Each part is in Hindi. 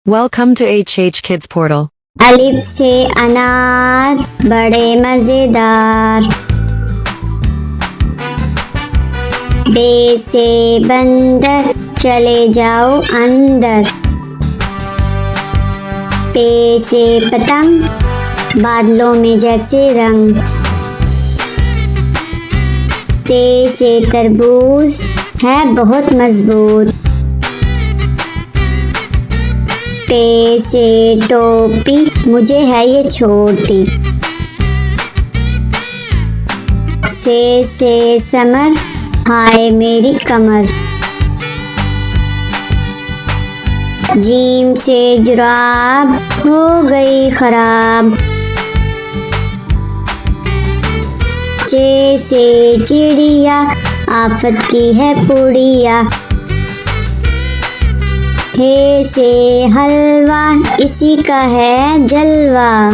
Welcome to HH Kids Portal. अलिफ से अनार बड़े मजेदार। बे से बंदर चले जाओ अंदर। पे से पतंग बादलों में जैसे रंग। ते से तरबूज है बहुत मजबूत। टे से टोपी मुझे है ये छोटी। से समर हाय मेरी कमर। जीम से जुराब हो गई खराब। चे से चिड़िया आफत की है पुड़िया। हे से हलवा इसी का है जलवा।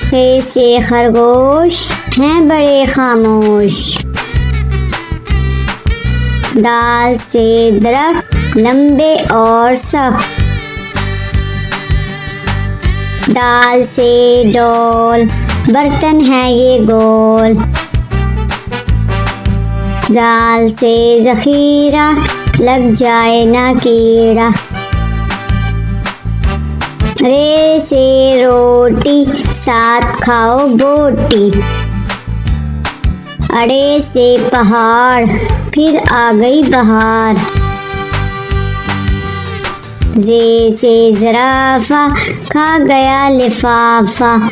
हे से खरगोश हैं बड़े खामोश। दाल से दरख्त लंबे और सख्त। दाल से डोल बर्तन है ये गोल। जाल से जखीरा लग जाए ना कीड़ा। रे से रोटी साथ खाओ बोटी। अड़े से पहाड़ फिर आ गई बहार। जे से जराफा खा गया लिफाफा।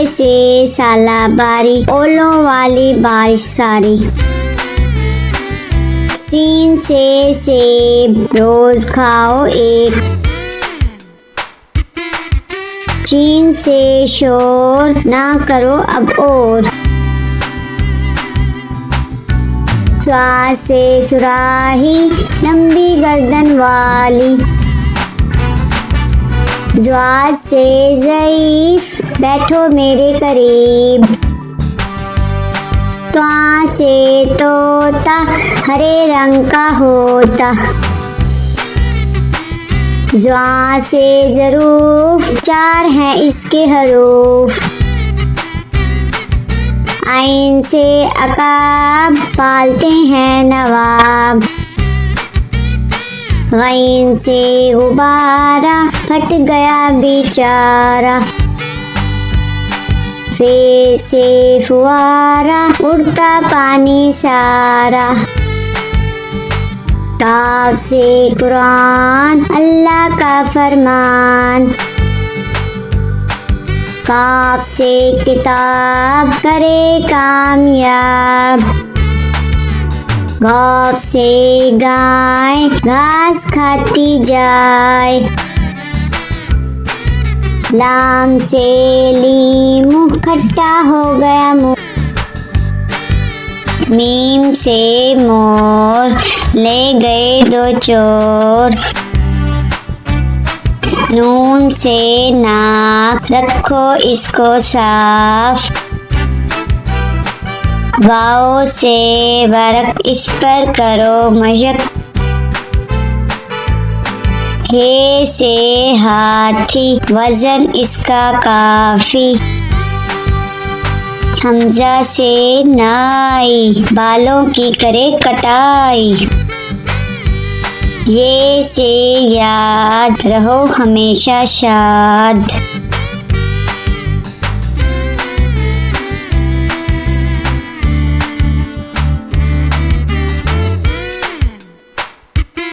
से सालाबारी ओलों वाली बारिश सारी। सीन से सेब रोज खाओ एक। चीन से शोर ना करो अब और। स्वा से सुराही लंबी गर्दन वाली। ज्वा से ज़ईफ बैठो मेरे करीब। त्वा से तोता हरे रंग का होता। ज्वा से ज़रूफ चार हैं इसके हरूफ। आइन से अकाब पालते हैं नवाब। गैन से गुब्बारा फट गया बेचारा। फे से फुआरा उड़ता पानी सारा। काफ से कुरान अल्लाह का फरमान। काफ से किताब करे कामयाब। गौफ से गाय घास खाती जाए। लाम से लीमू खट्टा हो गया मुँह। मीम से मोर ले गए दो चोर। नून से नाक रखो इसको साफ। वाओ से वर्क इस पर करो मशक। हे से हाथी वजन इसका काफी। हमजा से नाई बालों की करे कटाई। ये से याद रहो हमेशा शाद।